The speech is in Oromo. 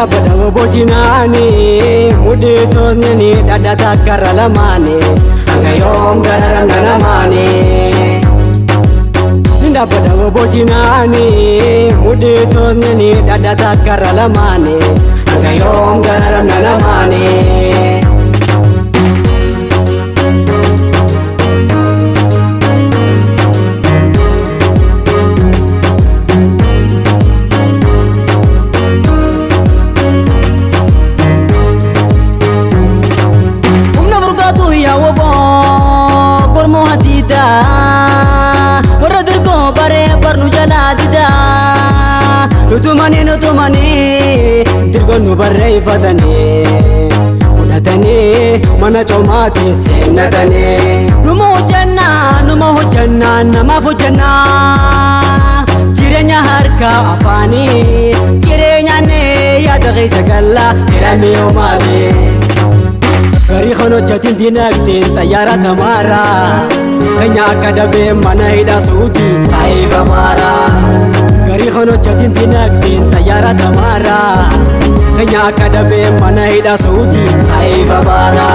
Pada bojinani muditos nyani dada takara lamani angayom gararam nanamani Ninda pada bojinani muditos nyani dada takara lamani angayom gararam nanamani Nutumani dirgonu barrei fadani Fudatani mana chomati senadani Numa hojjanna nama fujjanna Jireenya harka afani Jireenya ne yaada keessa galla Hirame yoomale Gari kan hojjatin dinagdeen xayyaara tamaara Kanya akka dabee mana hidhaa suuti taayiba maara Gari kan hojjatin dinagdeen xayyaara tamaara Kanya akka dabee mana hidhaa suuti taayiba maara